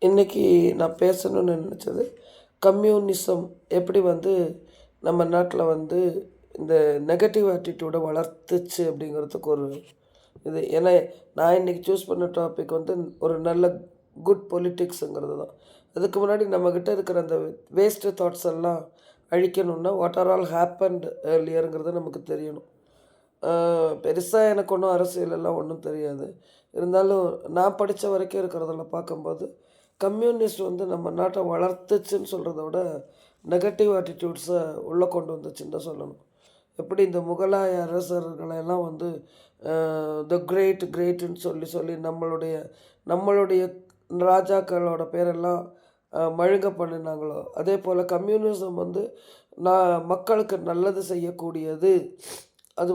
இன்றைக்கி நான் பேசணும்னு நினச்சது கம்யூனிசம் எப்படி நம்ம நாட்டில் இந்த நெகட்டிவ் ஆட்டிடியூடை வளர்த்துச்சு அப்படிங்கிறதுக்கு ஒரு இது. ஏன்னா நான் இன்றைக்கி சூஸ் பண்ண டாபிக் ஒரு நல்ல குட் பொலிட்டிக்ஸுங்கிறது தான். அதுக்கு முன்னாடி நம்மக்கிட்ட இருக்கிற அந்த வேஸ்ட்டு தாட்ஸ் எல்லாம் அழிக்கணுன்னா வாட் ஆர் ஆல் ஹேப்பன்ட் ஏர்லியருங்கிறது நமக்கு தெரியணும். பெருசாக எனக்கு ஒன்றும் அரசியலெல்லாம் ஒன்றும் தெரியாது. இருந்தாலும் நான் படித்த வரைக்கும் இருக்கிறதெல்லாம் பார்க்கும்போது கம்யூனிஸ்ட் நம்ம நாட்டை வளர்த்துச்சுன்னு சொல்கிறத விட நெகட்டிவ் ஆட்டிடியூட்ஸை உள்ளே கொண்டு வந்துச்சுன்னு தான் சொல்லணும். எப்படி இந்த முகலாய அரசர்களெல்லாம் த கிரேட் கிரேட்டுன்னு சொல்லி சொல்லி நம்மளுடைய ராஜாக்களோட பேரெல்லாம் மழுங்க பண்ணினாங்களோ, அதே போல் கம்யூனிசம் நான் மக்களுக்கு நல்லது செய்யக்கூடியது. அது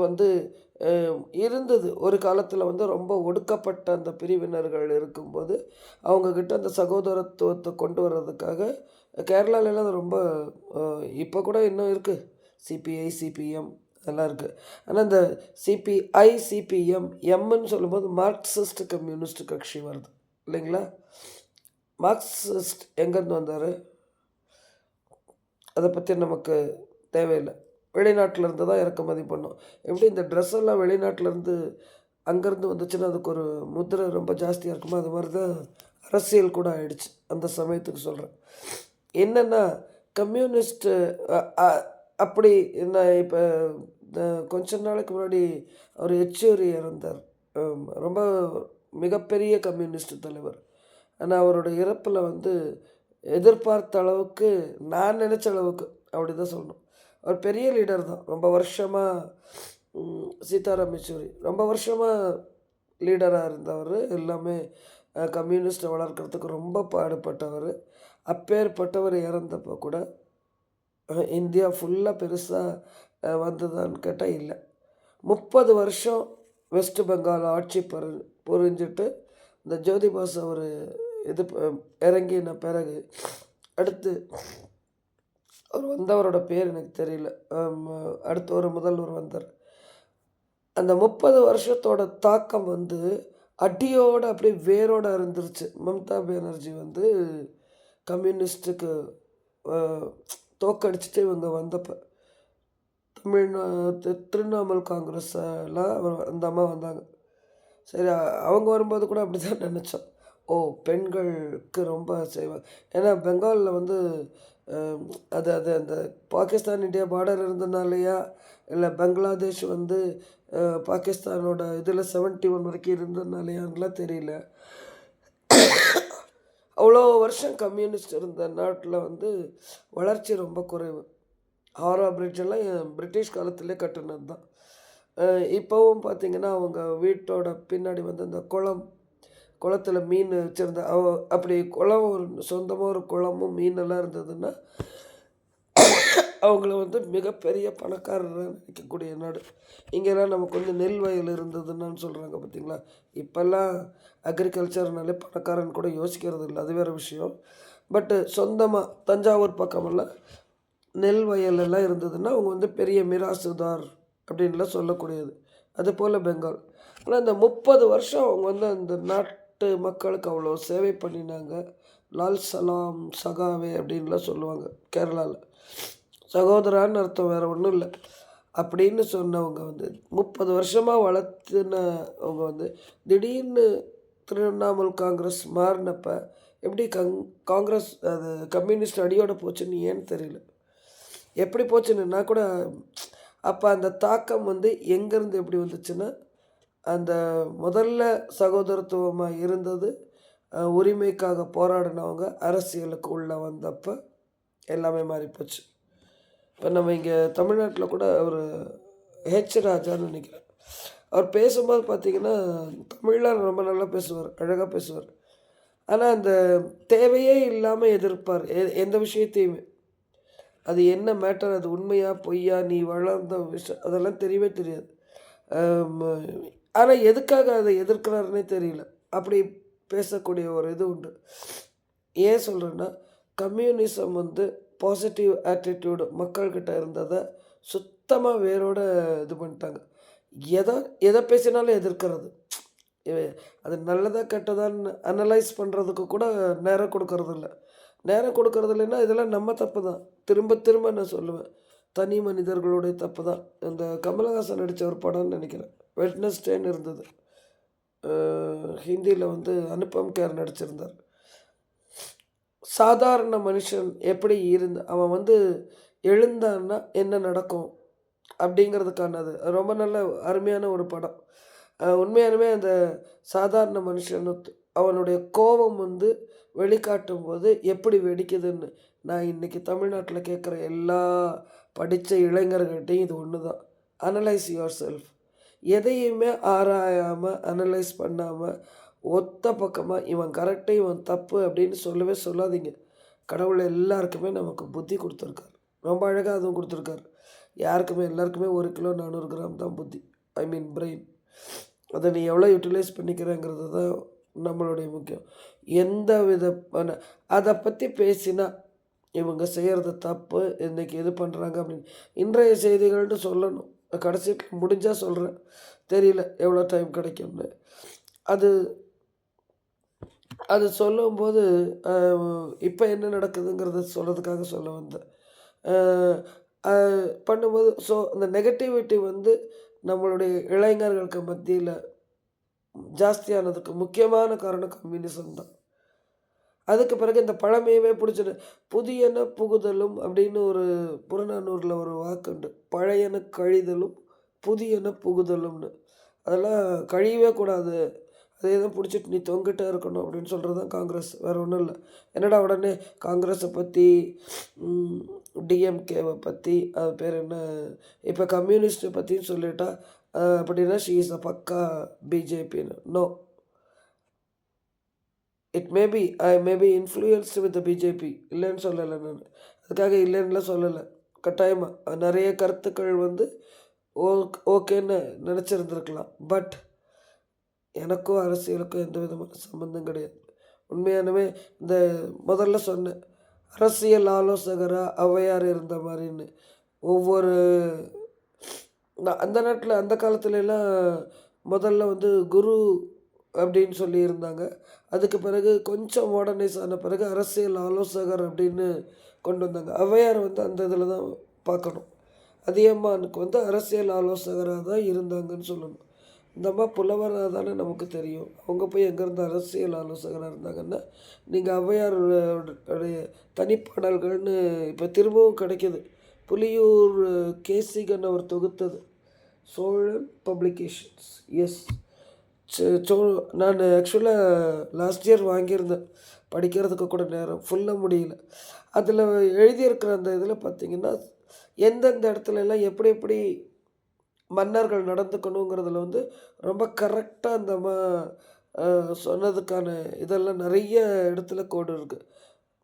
இருந்தது ஒரு காலத்தில் ரொம்ப ஒடுக்கப்பட்ட அந்த பிரிவினர்கள் இருக்கும்போது அவங்கக்கிட்ட அந்த சகோதரத்துவத்தை கொண்டு வர்றதுக்காக கேரளாலெல்லாம் அது ரொம்ப இப்போ கூட இன்னும் இருக்குது. சிபிஐ சிபிஎம் அதெல்லாம் இருக்குது. ஆனால் இந்த சிபிஐ சிபிஎம் எம்முன்னு சொல்லும்போது மார்க்சிஸ்ட் கம்யூனிஸ்ட் கட்சி வருது இல்லைங்களா? மார்க்சிஸ்ட் எங்கேருந்து வந்தார் அதை பற்றி நமக்கு தேவையில்லை. வெளிநாட்டிலேருந்து தான் இறக்குமதி பண்ணோம். எப்படி இந்த ட்ரெஸ் எல்லாம் வெளிநாட்டிலேருந்து அங்கேருந்து வந்துச்சுன்னா அதுக்கு ஒரு முத்திரை ரொம்ப ஜாஸ்தியாக இருக்குமோ, அது மாதிரி தான் அரசியல் கூட ஆயிடுச்சு அந்த சமயத்துக்கு சொல்கிறேன். என்னென்னா கம்யூனிஸ்ட்டு அப்படி நான் இப்போ கொஞ்ச நாளைக்கு முன்னாடி அவர் யெச்சூரி இறந்தார். ரொம்ப மிகப்பெரிய கம்யூனிஸ்ட் தலைவர். ஆனால் அவரோட இறப்பில் எதிர்பார்த்த அளவுக்கு, நான் நினச்ச அளவுக்கு அப்படி தான் சொல்லணும். அவர் பெரிய லீடர் தான். ரொம்ப வருஷமாக சீதாராம் யெச்சூரி ரொம்ப வருஷமாக லீடராக இருந்தவர். எல்லாமே கம்யூனிஸ்ட்டை வளர்க்குறதுக்கு ரொம்ப பாடுபட்டவர். அப்பேற்பட்டவர் இறந்தப்போ கூட இந்தியா ஃபுல்லாக பெருசாக வந்ததான்னு கேட்டால் இல்லை. 30 வருஷம் வெஸ்ட் பெங்கால் ஆட்சி புரிஞ்சிட்டு இந்த ஜோதிபாஸ் அவர் இது இறங்கின பிறகு அடுத்து அவர் வந்தவரோட பேர் எனக்கு தெரியல. அடுத்து ஒரு முதல்வர் வந்தார். அந்த 30 வருஷத்தோட தாக்கம் அடியோடு அப்படியே வேரோடு இருந்துருச்சு. மம்தா பானர்ஜி கம்யூனிஸ்ட்டுக்கு தோக்கடிச்சிட்டு இவங்க வந்தப்போ திரிணாமுல் காங்கிரஸ் எல்லாம் அந்த அம்மா வந்தாங்க. சரி, அவங்க வரும்போது கூட அப்படி தான் நினச்சோம். பெண்களுக்கு ரொம்ப செய்வாங்க. ஏன்னா பெங்காலில் அது அந்த பாகிஸ்தான் இந்தியா பார்டர் இருந்ததுனாலையா இல்லை பங்களாதேஷ் பாகிஸ்தானோட இதில் 71 வரைக்கும் இருந்ததுனாலையான்லாம் தெரியல. அவ்வளோ வருஷம் கம்யூனிஸ்ட் இருந்த நாட்டில் வளர்ச்சி ரொம்ப குறைவு. ஹாரா பிரிட்ஜெல்லாம் பிரிட்டிஷ் காலத்திலே கட்டுனது தான். இப்போவும் பார்த்திங்கன்னா அவங்க வீட்டோட பின்னாடி அந்த குளத்தில் மீன் வச்சுருந்தா அப்படி குளம் ஒரு சொந்தமாக ஒரு குளமும் மீனெல்லாம் இருந்ததுன்னா அவங்கள மிகப்பெரிய பணக்காரராக நினைக்கக்கூடிய நாடு. இங்கெல்லாம் நமக்கு நெல் வயல் இருந்ததுன்னு சொல்கிறாங்க பார்த்திங்களா. இப்போல்லாம் அக்ரிகல்ச்சர்னாலே பணக்காரன் கூட யோசிக்கிறது இல்லை, அது வேறு விஷயம். பட்டு சொந்தமாக தஞ்சாவூர் பக்கமெல்லாம் நெல் வயலெல்லாம் இருந்ததுன்னா அவங்க பெரிய மிராசுதார் அப்படின்லாம் சொல்லக்கூடியது. அதுபோல் பெங்கால். ஆனால் இந்த 30 வருஷம் அவங்க அந்த நாட்டு மக்களுக்கு அவ்வளோ சேவை பண்ணினாங்க. லால் சலாம் சகாவே அப்படின்லாம் சொல்லுவாங்க கேரளாவில். சகோதரான்னு அர்த்தம், வேறு ஒன்றும் இல்லை. அப்படின்னு சொன்னவங்க 30 வருஷமாக வளர்த்துனவங்க திடீர்னு திரிணாமுல் காங்கிரஸ் மாறினப்போ எப்படி காங்கிரஸ் அது கம்யூனிஸ்ட் அடியோடு போச்சுன்னு ஏன்னு தெரியல. எப்படி போச்சுன்னு நான் கூட அப்போ அந்த தாக்கம் எங்கேருந்து எப்படி வந்துச்சுன்னா, அந்த முதல்ல சகோதரத்துவமாக இருந்தது உரிமைக்காக போராடினவங்க அரசியலுக்கு உள்ளே வந்தப்போ எல்லாமே மாறிப்போச்சு. இப்போ நம்ம இங்கே தமிழ்நாட்டில் கூட அவர் ஹெச் ராஜான்னு நினைக்கிறேன். அவர் பேசும்போது பார்த்திங்கன்னா தமிழில் ரொம்ப நல்லா பேசுவார், அழகாக பேசுவார். ஆனால் அந்த தேவையே இல்லாமல் எதிர்ப்பார் எந்த விஷயத்தையுமே. அது என்ன மேட்டர், அது உண்மையா பொய்யா, நீ வளர்ந்த விஷயம் அதெல்லாம் தெரியவே தெரியாது. ஆனால் எதுக்காக அதை எதிர்க்கிறாருன்னே தெரியல. அப்படி பேசக்கூடிய ஒரு இது உண்டு. ஏன் சொல்கிறேன்னா, கம்யூனிசம் பாசிட்டிவ் ஆட்டிடியூடு மக்கள்கிட்ட இருந்ததை சுத்தமாக வேரோட இது பண்ணிட்டாங்க. எதை பேசினாலும் எதிர்க்கிறது. அது நல்லதா கெட்டதான்னு அனலைஸ் பண்ணுறதுக்கு கூட நேரம் கொடுக்கறதில்ல. நேரம் கொடுக்கறதில்லைன்னா இதெல்லாம் நம்ம தப்பு தான். திரும்ப திரும்ப நான் சொல்லுவேன். தனி மனிதர்களுடைய தப்பு தான். இந்த கமலஹாசன் நடித்த ஒரு படம்னு நினைக்கிறேன். வெட்னஸ்டேன்னு இருந்தது. ஹிந்தியில் வந்து அனுபம் கேர் நடிச்சிருந்தார். சாதாரண மனுஷன் எப்படி அவன் வந்து எழுந்தான்னா என்ன நடக்கும் அப்படிங்கிறதுக்கானது ரொம்ப நல்ல அருமையான ஒரு படம். உண்மையாலுமே அந்த சாதாரண மனுஷன் அவனுடைய கோபம் வந்து வெளிக்காட்டும் போது எப்படி வெடிக்குதுன்னு நான் இன்றைக்கி தமிழ்நாட்டில் கேட்குற எல்லா படித்த இளைஞர்கள்ட்டையும் இது ஒன்று தான். Analyse your self. எதையுமே ஆராயாமல் அனலைஸ் பண்ணாமல் ஒத்த பக்கமாக இவன் கரெக்டு இவன் தப்பு அப்படின்னு சொல்லவே சொல்லாதீங்க. கடவுள் எல்லாருக்குமே நமக்கு புத்தி கொடுத்துருக்காரு. ரொம்ப அழகாக அதுவும் கொடுத்துருக்காரு. யாருக்குமே எல்லாருக்குமே 1 கிலோ 400 கிராம் தான் புத்தி, ஐ மீன் பிரெயின். அதை நீ எவ்வளோ யூட்டிலைஸ் பண்ணிக்கிறேங்கிறது தான் நம்மளுடைய முக்கியம். எந்த வித அதை பற்றி பேசினா இவங்க செய்கிறது தப்பு, இன்றைக்கி இது பண்ணுறாங்க அப்படின்னு இன்றைய செய்திகள்னு சொல்லணும். கடைசி முடிஞ்சால் சொல்கிறேன், தெரியல எவ்வளோ டைம் கிடைக்கும்னு. அது அது சொல்லும்போது இப்போ என்ன நடக்குதுங்கிறத சொல்கிறதுக்காக சொல்ல வந்தேன். பண்ணும்போது இந்த நெகட்டிவிட்டி வந்து நம்மளுடைய இளைஞர்களுக்கு மத்தியில் ஜாஸ்தியானதுக்கு முக்கியமான காரணம் கம்யூனிசம் தான். அதுக்கு பிறகு இந்த பழமையவே பிடிச்சிட்டு புதியன புகுதலும் அப்படின்னு ஒரு புறநானூரில் ஒரு வாக்குண்டு. பழையன கழிதலும் புதியன புகுதலும்னு. அதெல்லாம் கழியவே கூடாது, அதே தான் பிடிச்சிட்டு நீ தொங்கிட்டே இருக்கணும் அப்படின்னு சொல்கிறது தான் காங்கிரஸ். வேறு ஒன்றும் இல்லை. என்னடா உடனே காங்கிரஸை பற்றி டிஎம்கேவை பற்றி அது பேர் என்ன இப்போ கம்யூனிஸ்ட்டை பற்றின்னு சொல்லிட்டா அப்படின்னா ஷீ இஸ் அ பக்கா பிஜேபின்னு. No, it maybe I maybe influenced with the BJP, இல்லைன்னு சொல்லலை நான். அதுக்காக இல்லைன்னுலாம் சொல்லலை. கட்டாயமாக நிறைய கருத்துக்கள் வந்து ஓகேன்னு நினச்சிருந்துருக்கலாம். பட் எனக்கும் அரசியலுக்கும் எந்த விதமான சம்மந்தம் கிடையாது. உண்மையானவே இந்த முதல்ல சொன்னேன், அரசியல் ஆலோசகராக ஔவையார் இருந்த மாதிரின்னு. ஒவ்வொரு அந்த நாட்டில் அந்த காலத்துலலாம் முதல்ல வந்து குரு அப்படின்னு சொல்லியிருந்தாங்க. அதுக்கு பிறகு கொஞ்சம் மாடர்னைஸ் ஆன பிறகு அரசியல் ஆலோசகர் அப்படின்னு கொண்டு வந்தாங்க. ஔவையார் வந்து அந்த இதில் தான் பார்க்கணும். அதியமானுக்கு வந்து அரசியல் ஆலோசகராக தான் இருந்தாங்கன்னு சொல்லணும். இந்த அம்மா புலவராக தானே நமக்கு தெரியும். அவங்க போய் எங்கேருந்து அரசியல் ஆலோசகராக இருந்தாங்கன்னா, நீங்கள் ஔவையாருடைய தனிப்பாடல்கள்னு இப்போ திரும்பவும் கிடைக்கிது. புலியூர் கேசிகன் அவர் தொகுத்தது, சோழன் பப்ளிகேஷன்ஸ். எஸ், நான் ஆக்சுவலாக லாஸ்ட் இயர் வாங்கியிருந்தேன். படிக்கிறதுக்கு கூட நேரம் ஃபுல்லாக முடியல. அதில் எழுதியிருக்கிற அந்த இதில் பார்த்திங்கன்னா எந்தெந்த இடத்துலலாம் எப்படி எப்படி மன்னர்கள் நடந்துக்கணுங்கிறதுல வந்து ரொம்ப கரெக்டாக அந்த சொன்னதுக்கான இதெல்லாம் நிறைய இடத்துல கோடு இருக்குது.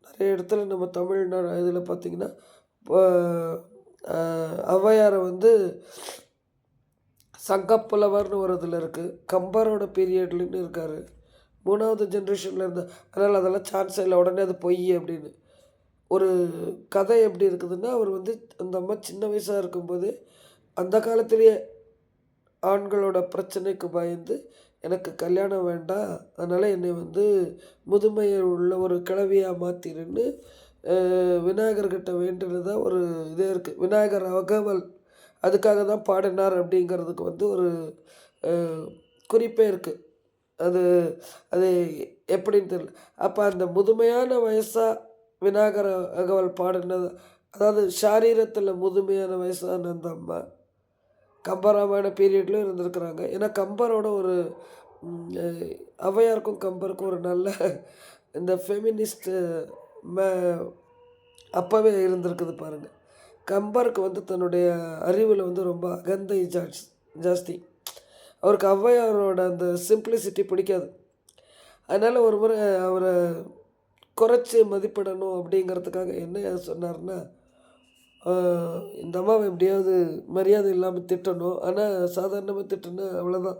நிறைய இடத்துல நம்ம தமிழ்நாடு இதில் பார்த்திங்கன்னா ஔவையாரை வந்து சங்கப்புலவர்னு ஒரு இதில் இருக்குது. கம்பரோட பீரியட்லன்னு இருக்கார், 3வது ஜென்ரேஷனில் இருந்தால். அதனால் அதெல்லாம் சான்ஸே இல்லை, உடனே அது பொய் அப்படின்னு. ஒரு கதை எப்படி இருக்குதுன்னா, அவர் வந்து அந்த அம்மா சின்ன வயசாக இருக்கும்போது அந்த காலத்திலேயே ஆண்களோட பிரச்சனைக்கு பயந்து எனக்கு கல்யாணம் வேண்டாம், அதனால் என்னை வந்து முதுமையில் உள்ள ஒரு கிழவியாக மாற்றிருன்னு விநாயகர்கிட்ட வேண்டினதாக ஒரு இதே இருக்குது. விநாயகர் அகவல் அதுக்காக தான் பாடினார் அப்படிங்கிறதுக்கு வந்து ஒரு குறிப்பே இருக்குது. அது அது எப்படின்னு தெரியல. அப்போ அந்த முதுமையான வயசாக விநாயகர் அகவல் பாடினது, அதாவது ஷாரீரத்தில் முதுமையான வயசான அந்த அம்மா கம்பராமாயண பீரியட்லேயும் இருந்திருக்கிறாங்க. ஏன்னா கம்பரோட ஒரு ஔவையாருக்கும் கம்பருக்கும் ஒரு நல்ல இந்த ஃபெமினிஸ்ட்டு அப்போவே இருந்திருக்குது பாருங்கள். கம்பருக்கு வந்து தன்னுடைய அறிவில் வந்து ரொம்ப அகந்தை ஜாஸ்தி. அவருக்கு ஔவையாரோட அந்த சிம்பிளிசிட்டி பிடிக்காது. அதனால் ஒரு முறை அவரை குறைச்சி மதிப்பிடணும் அப்படிங்கிறதுக்காக என்ன சொன்னார்னா, இந்த அம்மாவை எப்படியாவது மரியாதை இல்லாமல் திட்டணும், ஆனால் சாதாரணமாக திட்டுனா அவ்வளோதான்,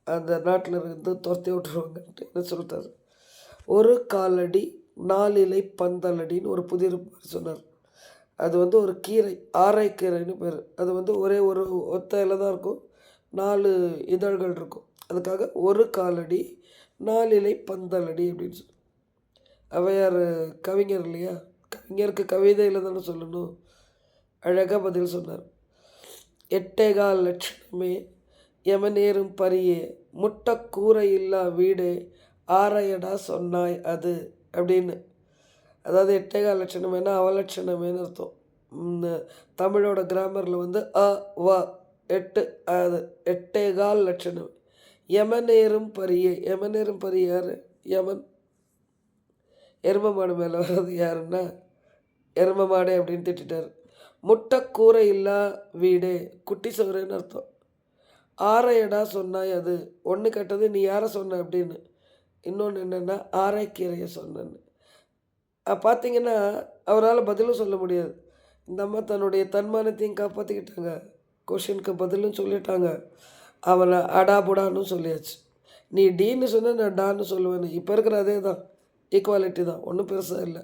அந்த நாட்டில் இருந்து துரத்தி விட்டுருவாங்கன்ட்டு என்ன சொல்லிட்டார். ஒரு காலடி 4 இலை பந்தலடின்னு ஒரு புதிர் சொன்னார். அது வந்து ஒரு கீரை, ஆரைக்கீரைன்னு பேர். அது வந்து ஒரே ஒரு ஒத்த இலை தான் இருக்கும், 4 இதழ்கள் இருக்கும். அதுக்காக ஒரு காலடி நாலிலை பந்தலடி அப்படின்னு சொல்லி. ஔவையார் கவிஞர் இல்லையா, கவிஞருக்கு கவிதையில் தானே சொல்லணும். அழகாக பதில் சொன்னார். எட்டேகால் லட்சணமே எமனேறும் பரியே முட்டக்கூரை இல்லா வீடே ஆரையடா சொன்னாய் அது அப்படின்னு. அதாவது எட்டேகால் லட்சணமேனா அவலட்சணமேனு அர்த்தம். தமிழோட கிராமரில் வந்து அ வ எட்டு, அது எட்டேகால் லட்சணம். யமனேறும் பரியே, யமனேறும் பரி யார்? யமன். எரும மாடு மேலே வர்றது யாருன்னா எரும மாடே அப்படின்னு திட்டார். முட்டைக்கூரை இல்லா வீடே, குட்டி சோறுன்னு அர்த்தம். ஆரையடா சொன்னாய் அது, ஒன்று கேட்டது நீ யாரை சொன்ன அப்படின்னு, இன்னொன்று என்னென்னா ஆரைக்கீரையை சொன்னேன்னு. பார்த்தீங்கன்னா அவரால் பதிலும் சொல்ல முடியாது. இந்த அம்மா தன்னுடைய தன்மானத்தையும் காப்பாற்றிக்கிட்டாங்க, கொஷினுக்கு பதிலும் சொல்லிட்டாங்க. அவனை அடாபுடான்னு சொல்லியாச்சு. நீ டீன்னு சொன்ன நான் டான்னு சொல்லுவேன்னு. இப்போ இருக்கிற அதே தான், ஈக்குவாலிட்டி தான், ஒன்றும் பெருசாக இல்லை.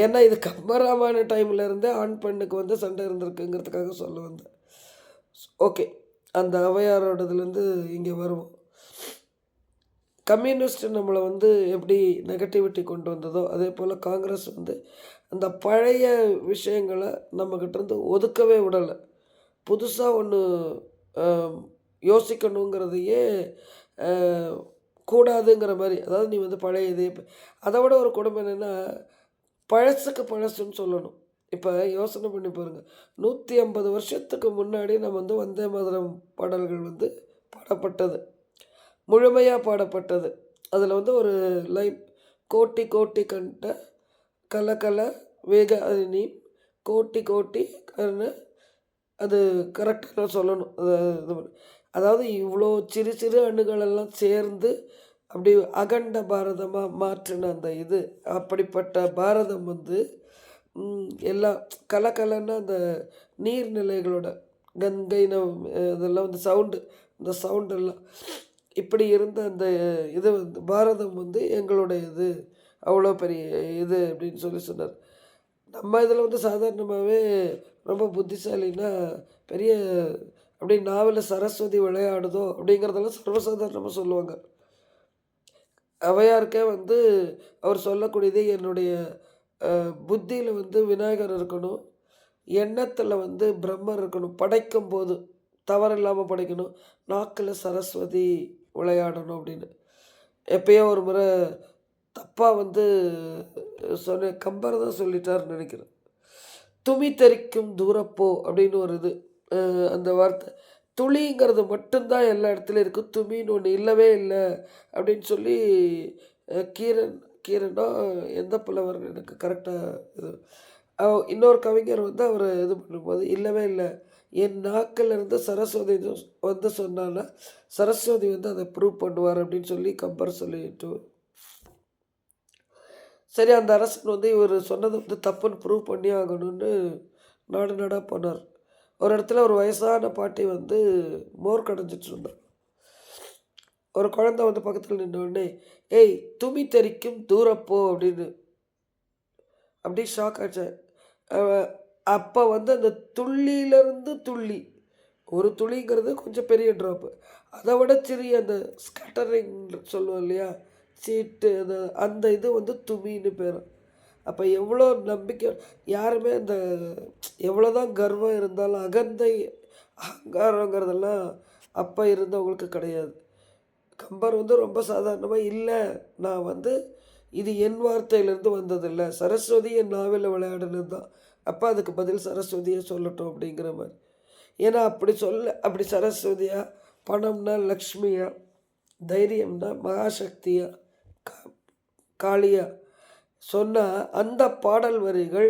ஏன்னா இது கம்பராமாயண டைமில் இருந்தே ஆண் பெண்ணுக்கு வந்து சண்டை இருந்திருக்குங்கிறதுக்காக சொல்ல வந்தேன். ஓகே, அந்த ஔவையாரோடதுலேருந்து இங்கே வருவோம். கம்யூனிஸ்ட் நம்மளை வந்து எப்படி நெகட்டிவிட்டி கொண்டு வந்ததோ அதே போல் காங்கிரஸ் வந்து அந்த பழைய விஷயங்களை நம்மக்கிட்டேருந்து ஒதுக்கவே விடலை. புதுசாக ஒன்று யோசிக்கணுங்கிறதையே கூடாதுங்கிற மாதிரி. அதாவது நீ வந்து பழைய இதே, அதை விட ஒரு கொடுமை என்னென்னா பழசுக்கு பழசுன்னு சொல்லணும். இப்போ யோசனை பண்ணி பாருங்கள், 150 வருஷத்துக்கு முன்னாடி நம்ம வந்து வந்தே மாதரம் பாடல்கள் வந்து பாடப்பட்டது, முழுமையாக பாடப்பட்டது. அதில் வந்து ஒரு லைன், கோட்டி கோட்டி கண்ட கல கல வேக அணி கோட்டி கோட்டி கண்ணு, அது கரெக்டாக சொல்லணும். இது அதாவது இவ்வளோ சிறு சிறு அணுகளெல்லாம் சேர்ந்து அப்படி அகண்ட பாரதமாக மாற்றின அந்த இது, அப்படிப்பட்ட பாரதம் வந்து எல்லாம் கலக்கலன்னா அந்த நீர்நிலைகளோட கங்கை இதெல்லாம் வந்து சவுண்டு, இந்த சவுண்டெல்லாம் இப்படி இருந்த அந்த இது வந்து பாரதம் வந்து எங்களுடைய இது, அவ்வளோ பெரிய இது அப்படின்னு சொல்லி சொன்னார். நம்ம இதில் வந்து சாதாரணமாகவே ரொம்ப புத்திசாலின்னா பெரிய அப்படி நாவலில் சரஸ்வதி விளையாடுதோ அப்படிங்கிறதெல்லாம் சர்வசாதாரணமாக சொல்லுவாங்க. ஔவையாருக்கே வந்து அவர் சொல்லக்கூடியது, என்னுடைய புத்தியில் வந்து விநாயகர் இருக்கணும், எண்ணத்தில் வந்து பிரம்மர் இருக்கணும், படைக்கும் போது தவறில்லாமல் படைக்கணும், நாக்கில் சரஸ்வதி விளையாடணும் அப்படின்னு. எப்பயோ ஒரு முறை தப்பாக வந்து சொன்ன, கம்பர் தான் சொல்லிட்டார்னு நினைக்கிறேன். துமி தரிக்கும் தூரப்போ அப்படின்னு ஒரு இது, அந்த வார்த்தை துளிங்கிறது மட்டும்தான் எல்லா இடத்துலையும் இருக்குது, துமின்னு ஒன்று இல்லவே இல்லை அப்படின்னு சொல்லி கீரனோ எந்த புலவர் எனக்கு கரெக்டாக இது, இன்னொரு கவிஞர் வந்து அவர் இது பண்ணும்போது இல்லவே இல்லை, என் நாக்கில் இருந்து சரஸ்வதி வந்து சொன்னால சரஸ்வதி வந்து அதை ப்ரூவ் பண்ணுவார் அப்படின்னு சொல்லி கம்பர் சொல்லிட்டு, சரி அந்த அரசன் வந்து இவர் சொன்னதை வந்து தப்புன்னு ப்ரூவ் பண்ணி ஆகணும்னு நாடு நாடாக போனார். ஒரு இடத்துல ஒரு வயசான பாட்டி வந்து மோர் கடைஞ்சிட்டு இருந்தார். ஒரு குழந்தை வந்து பக்கத்தில் நின்றோடனே, ஏய் துமி தெரிக்கும் தூரப்போ அப்படின்னு, அப்படி ஷாக் ஆச்சேன். அப்போ வந்து அந்த துள்ளியிலேருந்து துள்ளி, ஒரு துளிங்கிறது கொஞ்சம் பெரிய ட்ராப்பு, அதை விட சிறிய அந்த ஸ்கேட்டரிங் சொல்லுவோம் இல்லையா, சீட்டு, அந்த இது வந்து துமின்னு பேர். அப்போ எவ்வளோ நம்பிக்கை, யாருமே அந்த எவ்வளோ தான் கர்வம் இருந்தாலும் அகந்தை அகங்காரங்கிறதெல்லாம் அப்போ இருந்தவங்களுக்கு கிடையாது. கம்பர் வந்து ரொம்ப சாதாரணமாக, இல்லை நான் வந்து இது என் வார்த்தையிலேருந்து வந்ததில்லை, சரஸ்வதி என் நாவில் விளையாடுனது தான், அப்போ அதுக்கு பதில் சரஸ்வதியை சொல்லட்டும் அப்படிங்கிற மாதிரி. ஏன்னா அப்படி சரஸ்வதியா, பணம்னா லக்ஷ்மியா, தைரியம்னா மகாசக்தியா, காளியா சொன்னால் அந்த பாடல் வரிகள்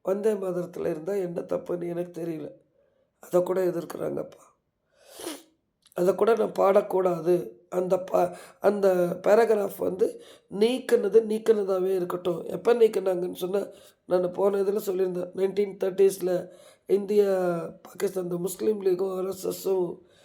வந்தே மாதரத்தில் இருந்தால் என்ன தப்புன்னு எனக்கு தெரியல. அதை கூட எதிர்க்கிறாங்கப்பா, அதை கூட நான் பாடக்கூடாது, அந்த பேராகிராஃப் வந்து நீக்கினதாகவே இருக்கட்டும். எப்போ நீக்கினாங்கன்னு சொன்னால், நான் போன இதில் சொல்லியிருந்தேன், 1930s இந்தியா பாகிஸ்தான் இந்த முஸ்லீம் லீகும் ஆர்எஸ்எஸும்